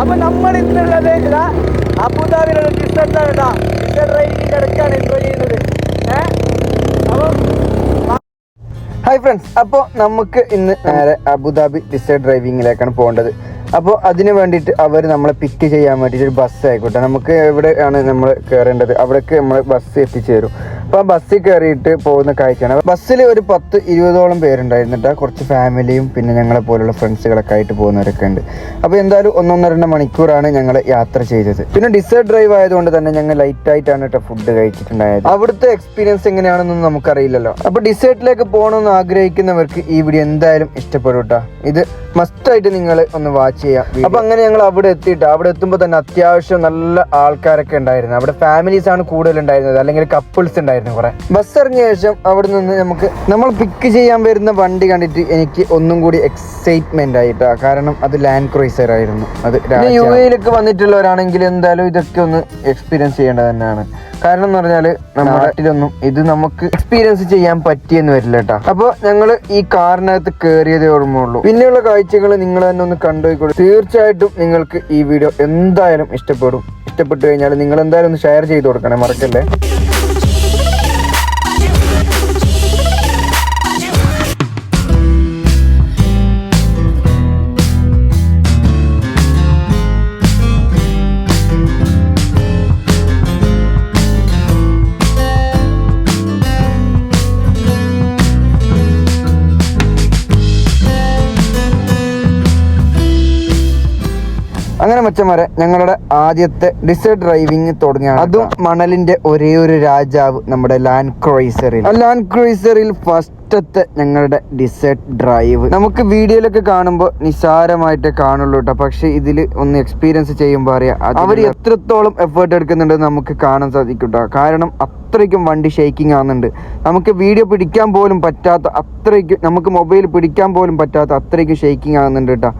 അപ്പൊ നമ്മൾ ഇന്നുള്ളത് ഇതാ അബുദാബിയിലുള്ള ഡിസ്റ്റൻസാണ് കേട്ടോ. ഡിസ്റ്റൻസ് ഡ്രൈവിംഗിന്റെ അടുക്കാണ് എൻജോയ് ചെയ്യുന്നത്. ഹായ് ഫ്രണ്ട്സ്, അപ്പോൾ നമുക്ക് ഇന്ന് നേരെ അബുദാബി ഡിസ്റ്റൻസ് ഡ്രൈവിങ്ങിലേക്കാണ് പോകേണ്ടത്. അപ്പോൾ അതിന് വേണ്ടിയിട്ട് അവർ നമ്മളെ പിക്ക് ചെയ്യാൻ വേണ്ടിയിട്ട് ഒരു ബസ് ആയിക്കോട്ടെ. നമുക്ക് എവിടെയാണ് നമ്മൾ കയറേണ്ടത് അവിടേക്ക് നമ്മൾ ബസ് എത്തിച്ചു തരും. അപ്പോൾ ആ ബസ്സിൽ കയറിയിട്ട് പോകുന്ന കാഴ്ചയാണ്. ബസ്സിൽ ഒരു 10-20ഓളം പേരുണ്ടായിരുന്നിട്ട്, കുറച്ച് ഫാമിലിയും പിന്നെ ഞങ്ങളെ പോലുള്ള ഫ്രണ്ട്സുകളൊക്കെ ആയിട്ട് പോകുന്നവരൊക്കെ ഉണ്ട്. അപ്പോൾ എന്തായാലും 1-1.5 മണിക്കൂറാണ് ഞങ്ങൾ യാത്ര ചെയ്തത്. പിന്നെ ഡിസേർട്ട് ഡ്രൈവ് ആയതുകൊണ്ട് തന്നെ ഞങ്ങൾ ലൈറ്റായിട്ടാണ് കേട്ടോ ഫുഡ് കഴിച്ചിട്ടുണ്ടായത്. അവിടുത്തെ എക്സ്പീരിയൻസ് എങ്ങനെയാണെന്നൊന്നും നമുക്കറിയില്ലല്ലോ. അപ്പോൾ ഡിസേർട്ടിലേക്ക് പോകണമെന്ന് ആഗ്രഹിക്കുന്നവർക്ക് ഈ വീഡിയോ എന്തായാലും ഇഷ്ടപ്പെടും കേട്ടോ. ഇത് മസ്റ്റായിട്ട് നിങ്ങൾ ഒന്ന് വാച്ച് ചെയ്യാം. അപ്പൊ അങ്ങനെ ഞങ്ങൾ അവിടെ എത്തിയിട്ട് അവിടെ എത്തുമ്പോൾ തന്നെ അത്യാവശ്യം നല്ല ആൾക്കാരൊക്കെ ഉണ്ടായിരുന്നു. അവിടെ ഫാമിലീസ് ആണ് കൂടുതൽ ഉണ്ടായിരുന്നത്, അല്ലെങ്കിൽ കപ്പിൾസ് ഉണ്ടായിരുന്നു കുറെ. ബസ് ഇറങ്ങിയ ശേഷം അവിടെ നിന്ന് നമ്മൾ പിക്ക് ചെയ്യാൻ വരുന്ന വണ്ടി കണ്ടിട്ട് എനിക്ക് ഒന്നും കൂടി എക്സൈറ്റ്മെന്റ് ആയിട്ടാ. കാരണം അത് ലാൻഡ് ക്രൂയിസർ ആയിരുന്നു. അത് UAE-ലേക്ക് വന്നിട്ടുള്ളവരാണെങ്കിൽ എന്തായാലും ഇതൊക്കെ ഒന്ന് എക്സ്പീരിയൻസ് ചെയ്യേണ്ടത് തന്നെയാണ്. കാരണം എന്ന് പറഞ്ഞാല് നമ്മുടെ നാട്ടിലൊന്നും ഇത് നമുക്ക് എക്സ്പീരിയൻസ് ചെയ്യാൻ പറ്റിയെന്ന് വരില്ല കേട്ടോ. അപ്പോൾ ഞങ്ങൾ ഈ കാറിനകത്ത് കയറിയതേ ഓർമ്മയുള്ളൂ. പിന്നെയുള്ള കാഴ്ചകൾ നിങ്ങൾ തന്നെ ഒന്ന് കണ്ടുപോയിക്കോളൂ. തീർച്ചയായിട്ടും നിങ്ങൾക്ക് ഈ വീഡിയോ എന്തായാലും ഇഷ്ടപ്പെടും. ഇഷ്ടപ്പെട്ടു കഴിഞ്ഞാൽ നിങ്ങൾ എന്തായാലും ഒന്ന് ഷെയർ ചെയ്ത് കൊടുക്കണേ, മറക്കല്ലേ. അങ്ങനെ മച്ചന്മാരെ, ഞങ്ങളുടെ ആദ്യത്തെ ഡിസേർട്ട് ഡ്രൈവിംഗ് തുടങ്ങിയാണ്. അതും മണലിന്റെ ഒരേ ഒരു രാജാവ് നമ്മുടെ ലാൻഡ് ക്രൂയിസറിൽ ഫസ്റ്റത്തെ ഞങ്ങളുടെ ഡിസേർട്ട് ഡ്രൈവ്. നമുക്ക് വീഡിയോയിലൊക്കെ കാണുമ്പോൾ നിസ്സാരമായിട്ടേ കാണുള്ളൂ കേട്ടോ. പക്ഷെ ഇതിൽ ഒന്ന് എക്സ്പീരിയൻസ് ചെയ്യുമ്പോൾ അറിയാം അവർ എത്രത്തോളം എഫേർട്ട് എടുക്കുന്നുണ്ടെന്ന് നമുക്ക് കാണാൻ സാധിക്കും കേട്ടോ. കാരണം അത്രയ്ക്കും വണ്ടി ഷേക്കിംഗ് ആകുന്നുണ്ട്. നമുക്ക് വീഡിയോ പിടിക്കാൻ പോലും പറ്റാത്ത അത്രയ്ക്കും, നമുക്ക് മൊബൈൽ പിടിക്കാൻ പോലും പറ്റാത്ത അത്രയ്ക്കും ഷേക്കിംഗ് ആകുന്നുണ്ട് കേട്ടോ.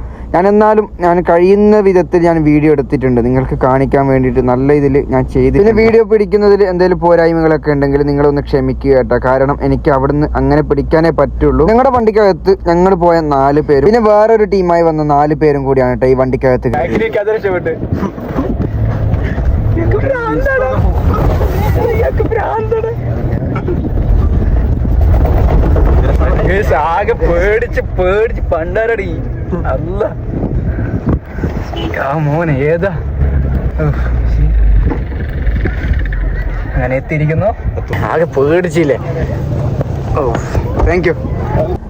ഞാൻ കഴിയുന്ന വിധത്തിൽ ഞാൻ വീഡിയോ എടുത്തിട്ടുണ്ട് നിങ്ങൾക്ക് കാണിക്കാൻ വേണ്ടിയിട്ട്. നല്ല ഇതിൽ ഞാൻ ചെയ്തു. പിന്നെ വീഡിയോ പിടിക്കുന്നതിൽ എന്തെങ്കിലും പോരായ്മകളൊക്കെ ഉണ്ടെങ്കിൽ നിങ്ങളൊന്ന് ക്ഷമിക്കുക കേട്ടോ. കാരണം എനിക്ക് അവിടുന്ന് അങ്ങനെ പിടിക്കാനേ പറ്റുള്ളൂ. ഞങ്ങളുടെ വണ്ടിക്കകത്ത് ഞങ്ങൾ പോയ 4 പേരും പിന്നെ വേറൊരു ടീമായി വന്ന 4 പേരും കൂടിയാണ് കേട്ടോ ഈ വണ്ടിക്കകത്ത്. ആകെ പേടിച്ച് പണ്ടാരടി. അല്ല മോനെ ഏതാ അങ്ങനെ എത്തിയിരിക്കുന്നു. ആകെ പേടിച്ചില്ലേ. ഓ താങ്ക് യു.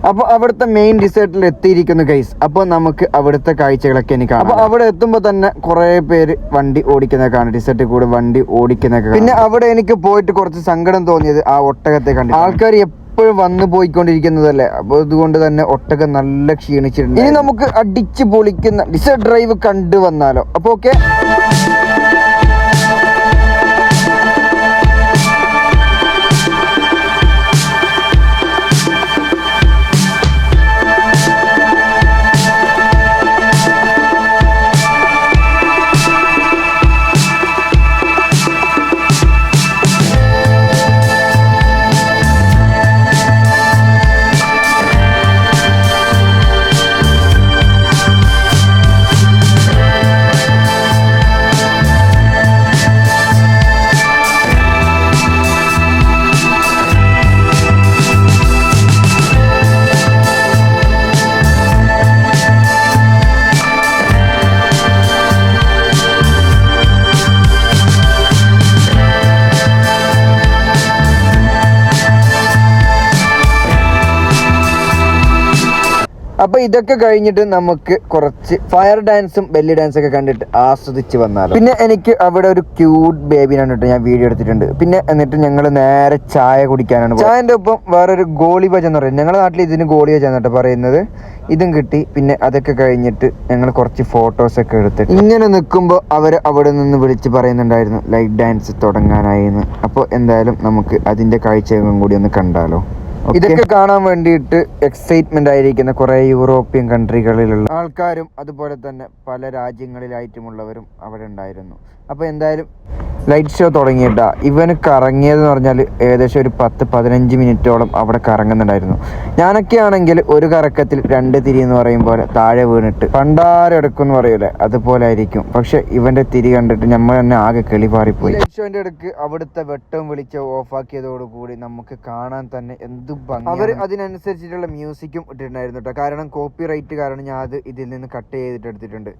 അപ്പൊ അവിടുത്തെ മെയിൻ ഡിസേർട്ടിൽ എത്തിയിരിക്കുന്നു ഗൈസ്. അപ്പൊ നമുക്ക് അവിടുത്തെ കാഴ്ചകളൊക്കെ എനിക്ക് കാണാം. അപ്പൊ അവിടെ എത്തുമ്പോ തന്നെ കുറെ പേര് വണ്ടി ഓടിക്കുന്നൊക്കെയാണ്, ഡിസേർട്ടിൽ കൂടെ വണ്ടി ഓടിക്കുന്നൊക്കെ. പിന്നെ അവിടെ എനിക്ക് പോയിട്ട് കുറച്ച് സങ്കടം തോന്നിയത് ആ ഒട്ടകത്തെ കണ്ടു. ആൾക്കാർ എപ്പോഴും വന്നു പോയിക്കൊണ്ടിരിക്കുന്നതല്ലേ. അപ്പൊ അതുകൊണ്ട് തന്നെ ഒട്ടകം നല്ല ക്ഷീണിച്ചിട്ടുണ്ട്. ഇനി നമുക്ക് അടിച്ചു പൊളിക്കുന്ന ഡിസേർട്ട് ഡ്രൈവ് കണ്ടു വന്നാലോ. അപ്പൊ ഓക്കെ. അപ്പൊ ഇതൊക്കെ കഴിഞ്ഞിട്ട് നമുക്ക് കുറച്ച് ഫയർ ഡാൻസും ബെല്ലി ഡാൻസും ഒക്കെ കണ്ടിട്ട് ആസ്വദിച്ച് വന്നാലും. പിന്നെ എനിക്ക് അവിടെ ഒരു ക്യൂട്ട് ബേബിനാണ് കേട്ടോ ഞാൻ വീഡിയോ എടുത്തിട്ടുണ്ട്. പിന്നെ എന്നിട്ട് ഞങ്ങൾ നേരെ ചായ കുടിക്കാനാണ്. ചായന്റെ ഒപ്പം വേറൊരു ഗോളി ബജ എന്ന് പറയുന്നത്, ഞങ്ങളുടെ നാട്ടിൽ ഇതിന് ഗോളി ബജ എന്നിട്ട് പറയുന്നത്. ഇതും കിട്ടി. പിന്നെ അതൊക്കെ കഴിഞ്ഞിട്ട് ഞങ്ങൾ കുറച്ച് ഫോട്ടോസൊക്കെ എടുത്തിട്ട് ഇങ്ങനെ നിൽക്കുമ്പോൾ അവർ അവിടെ നിന്ന് വിളിച്ച് പറയുന്നുണ്ടായിരുന്നു ലൈറ്റ് ഡാൻസ് തുടങ്ങാനായിന്ന്. അപ്പോൾ എന്തായാലും നമുക്ക് അതിന്റെ കാഴ്ചകളും കൂടി ഒന്ന് കണ്ടാലോ. ഇതൊക്കെ കാണാൻ വേണ്ടിയിട്ട് എക്സൈറ്റ്മെന്റ് ആയിരിക്കുന്ന കുറെ യൂറോപ്യൻ കൺട്രികളിലുള്ള ആൾക്കാരും അതുപോലെ തന്നെ പല രാജ്യങ്ങളിലായിട്ടുമുള്ളവരും അവിടെ ഉണ്ടായിരുന്നു. അപ്പോൾ എന്തായാലും ലൈറ്റ് ഷോ തുടങ്ങിയിട്ടാ. ഇവന് കറങ്ങിയതെന്ന് പറഞ്ഞാൽ ഏകദേശം ഒരു 10-15 മിനിറ്റോളം അവിടെ കറങ്ങുന്നുണ്ടായിരുന്നു. ഞാനൊക്കെ ആണെങ്കിൽ ഒരു കറക്കത്തിൽ 2 തിരി എന്ന് പറയും പോലെ താഴെ വീണിട്ട് പണ്ടാരെടുക്കും എന്ന് പറയൂലേ, അതുപോലെ ആയിരിക്കും. പക്ഷെ ഇവന്റെ തിരി കണ്ടിട്ട് നമ്മൾ തന്നെ ആകെ കിളിപാറിപ്പോയി. ലൈറ്റ് ഷോന്റെ ഇടയ്ക്ക് അവിടുത്തെ വെട്ടവും വെളിച്ചവും ഓഫാക്കിയതോടുകൂടി നമുക്ക് കാണാൻ തന്നെ എന്തു ഭംഗി. അവർ അതിനനുസരിച്ചിട്ടുള്ള മ്യൂസിക്കും ഇട്ടിട്ടുണ്ടായിരുന്നു കേട്ടോ. കാരണം കോപ്പി റൈറ്റ് കാരണം ഞാൻ അത് ഇതിൽ നിന്ന് കട്ട് ചെയ്തിട്ട് എടുത്തിട്ടുണ്ട്.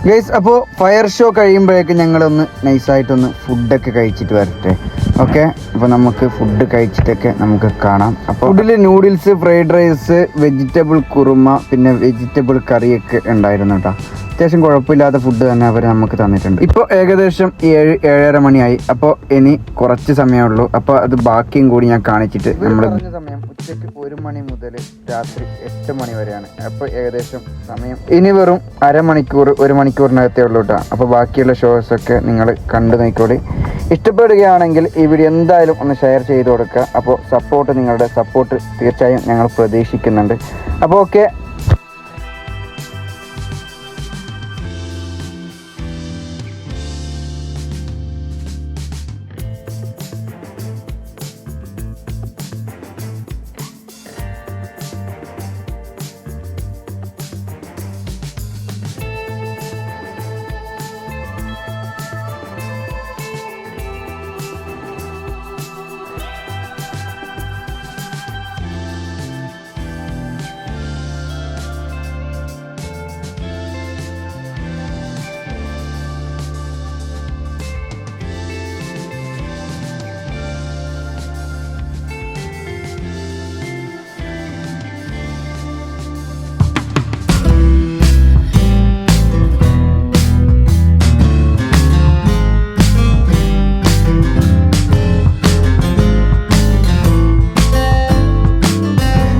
ഗൈസ്, അപ്പോൾ ഫയർ ഷോ കഴിയുമ്പോഴേക്കും ഞങ്ങളൊന്ന് നൈസായിട്ടൊന്ന് ഫുഡൊക്കെ കഴിച്ചിട്ട് വരട്ടെ. ഓക്കെ, അപ്പോൾ നമുക്ക് ഫുഡ് കഴിച്ചിട്ടൊക്കെ നമുക്ക് കാണാം. അപ്പോൾ ഫുഡിൽ noodles, fried rice, vegetable kurma, പിന്നെ വെജിറ്റബിൾ കറിയൊക്കെ ഉണ്ടായിരുന്നു കേട്ടോ. അത്യാവശ്യം കുഴപ്പമില്ലാത്ത ഫുഡ് തന്നെ അവർ നമുക്ക് തന്നിട്ടുണ്ട്. ഇപ്പോൾ ഏകദേശം 7-7:30 മണിയായി. അപ്പോൾ ഇനി കുറച്ച് സമയമുള്ളൂ. അപ്പോൾ അത് ബാക്കിയും കൂടി ഞാൻ കാണിച്ചിട്ട് നമ്മൾ സമയം ഉച്ചയ്ക്ക് 1 മണി മുതൽ രാത്രി 8 മണി വരെയാണ്. അപ്പോൾ ഏകദേശം സമയം ഇനി വെറും 1/2 മണിക്കൂർ 1 മണിക്കൂറിനകത്തേ ഉള്ളൂ കേട്ടോ. അപ്പോൾ ബാക്കിയുള്ള ഷോസൊക്കെ നിങ്ങൾ കണ്ടു നോക്കിക്കോളി. ഇഷ്ടപ്പെടുകയാണെങ്കിൽ ഈ വീഡിയോ എന്തായാലും ഒന്ന് ഷെയർ ചെയ്ത് കൊടുക്കുക. അപ്പോൾ നിങ്ങളുടെ സപ്പോർട്ട് തീർച്ചയായും ഞങ്ങൾ പ്രതീക്ഷിക്കുന്നുണ്ട്. അപ്പോൾ ഓക്കെ.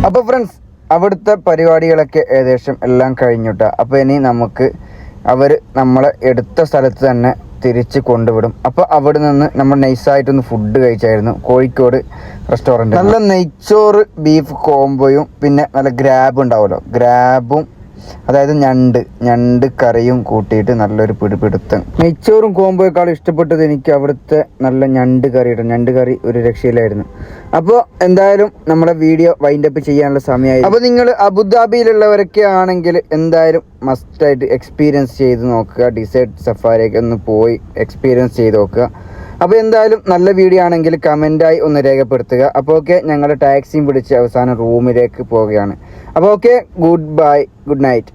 അപ്പോൾ ഫ്രണ്ട്സ്, അവിടുത്തെ പരിപാടികളൊക്കെ ഏകദേശം എല്ലാം കഴിഞ്ഞിട്ടാ. അപ്പോൾ ഇനി നമുക്ക് നമ്മളെ എടുത്ത സ്ഥലത്ത് തന്നെ തിരിച്ച് കൊണ്ടുവിടും. അപ്പോൾ അവിടെ നിന്ന് നമ്മൾ നൈസായിട്ടൊന്ന് ഫുഡ് കഴിച്ചായിരുന്നു. കോഴിക്കോട് റെസ്റ്റോറൻറ്റ് നല്ല നെയ്ച്ചോറ് ബീഫ് കോംബോയും പിന്നെ നല്ല ഗ്രാബ് ഉണ്ടാവുമല്ലോ, ഗ്രാബും അതായത് ഞണ്ട് കറിയും കൂട്ടിയിട്ട് നല്ലൊരു പിടുത്തം. നെയ്ച്ചോറും കോംബോയേക്കാളും ഇഷ്ടപ്പെട്ടത് എനിക്ക് അവിടുത്തെ നല്ല ഞണ്ട് കറി ഒരു രക്ഷയിലായിരുന്നു. അപ്പോൾ എന്തായാലും നമ്മളെ വീഡിയോ വൈൻഡപ്പ് ചെയ്യാനുള്ള സമയമായി. അപ്പോൾ നിങ്ങൾ അബുദാബിയിലുള്ളവരൊക്കെ ആണെങ്കിൽ എന്തായാലും മസ്റ്റായിട്ട് എക്സ്പീരിയൻസ് ചെയ്ത് നോക്കുക. ഡിസേർട്ട് സഫാരിയൊക്കെ ഒന്ന് പോയി എക്സ്പീരിയൻസ് ചെയ്ത് നോക്കുക. അപ്പോൾ എന്തായാലും നല്ല വീഡിയോ ആണെങ്കിൽ കമൻറ്റായി ഒന്ന് രേഖപ്പെടുത്തുക. അപ്പോൾ ഓക്കെ, ഞങ്ങൾ ടാക്സിയും പിടിച്ച് അവസാനം റൂമിലേക്ക് പോവുകയാണ്. അപ്പോൾ okay, good bye, good night.